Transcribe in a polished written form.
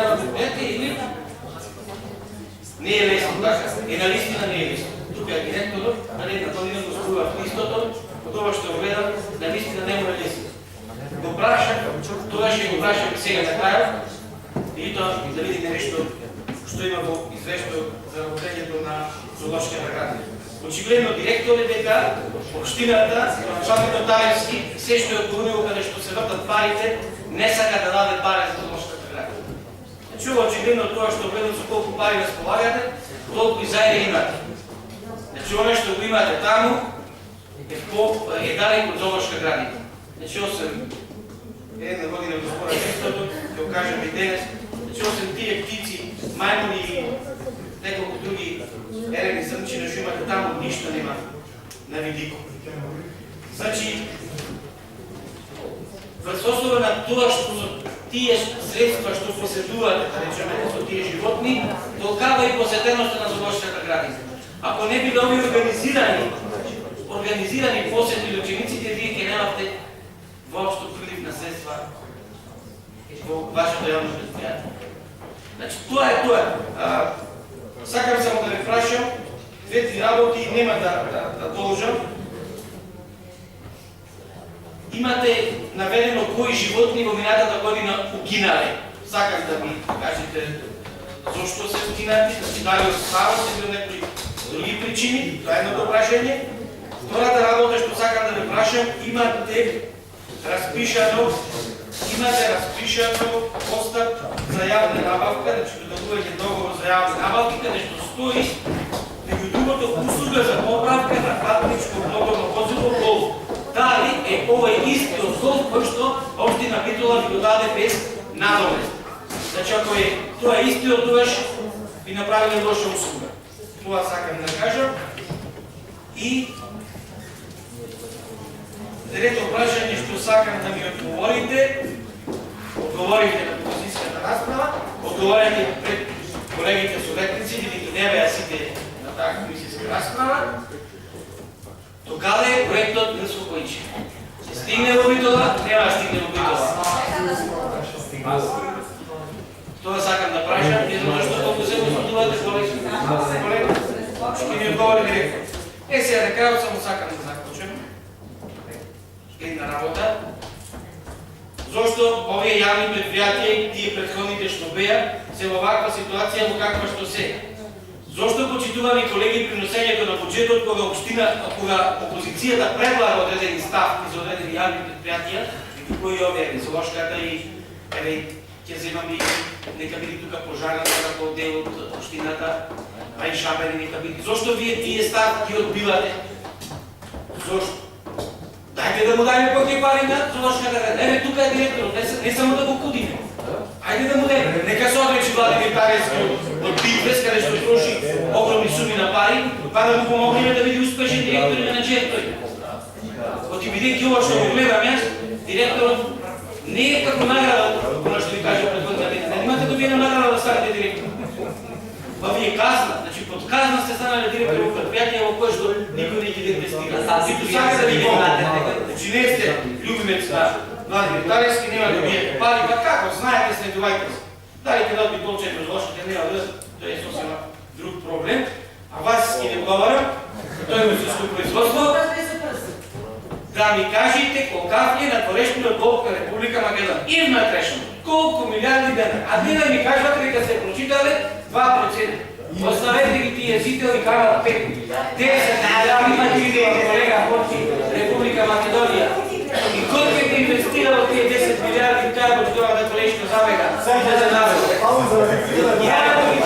голямо предприятие или не е лесно така. Наистина не е лесно. Тук е директорът, на година го скува в листото, по това ще огледам, наистина не му е лесно. Го прашам, това ще го прашам сега накрая, и то да видите нещо, що има го известно за работението на зоологския градина. Очигледно директор е дека, общината, началникот Талевски, се што е отговорило каде што се вртат парите, не сака да даде пари за зоологската градина. Значи, очигледно тоа што гледам за колку пари разполагате, толку и заедно имате. Значи, оно што го имате таму е далеко од зоологска градина. Значи, освен една година го спора чистото, ќе го кажем и денес, значи, освен тие птици, мајмуни и неколку други ерени зрнчина што имате таму, ништо нема на видико. Значи, врз основа на тоа што тие средства што поседувате, да речеме, со тие животни, толкава и посетеноста на зоологската градина. Ако не би доби организирани посети до учениците, вие ќе немате воопшто прилив на средства во вашето јавно предприятие. Значи, тоа е тоа. Сакам само да ви прашам, две-три работи нема да должам. Имате наведено кои животни во минатата година угинале. Сакам да ми кажете зошто се угинати, значи дали остават или од некои други причини, тоа е едното прашање. Втората работа што сакам да ви прашам, имате разпишано постап за јавна набавка, значи додавување договор за јавни набавки, каде што стои меѓу другото услуга за поправка на патничко моторно возило Голф. Дали е овој истиот Голф кој што општина Битола ви го даде без надомест. Значи ако е тоа истиот, тогаш ви направиле лоша услуга. Тоа сакам да кажам. И трето прашање што сакам да ми одговорите на позицијата расправа, одговорите пред колегите советници, бидејќи не беа сите на таа комисијска расправа, докаде е проектот на Спокојче. Се стигне во Битола, нема да стигне во Битола. Тоа сакам да прашам, не знам зашто толку се посудувате, колеги, ќе ми одговори директор. Сега на крајот само сакам да заклучам една работа. Зошто овие јавни предпријатија и тие претходните што беа се во ваква ситуација во каква што се? Зошто почитувани колеги при носењето на буџетот кога опозицијата предлага одредени ставки за одредени јавни предпријатија, кои овие зоолошката и ќе земам и нека биде тука пожарната како дел од општината, а и Шабери нека биде. Зошто вие тие ставки одбивате? Зошто? Дајте да му дајме поќе пари на зоолошката градина. Еве тука е директорот, не само да го кудиме. Ајде да му дајме. Нека се отречи Владимир Таревски од Битвес, каде што троши огромни суми на пари, па да му помогнеме да биде успешен директор и менаџер тој. Оти бидејќи ова што го гледам јас, директорот не е како награда, оно што ви кажа предходната ден. Не имате добиена награда да станете директор. Па ви е казна, значи под казна сте станали директор во предпријатие во кое што никој не ги инвестира. Ниту сака да ви помогне. Значи не сте љубимец на Владимир Таревски, нема да биете пари, па како, знаете се, недувajte се. Дали ќе дадат толчето злошите, нема да тоа е сосема друг проблем. А вас ги не говорам, тој е мусульско производство. Да ми кажете колкав е надворешниот долг на Република Македонија. И внатрешно. Колку милиарди дена. А не да ми кажете дека се прочитале 2%. Оставете ги тие езители кажат 5. 10 милиарди има колега Хорти, Република Македонија. И колку е инвестирал тие 10 милиарди таа го тоа да колешко забега. Да се наведе. Ја да ги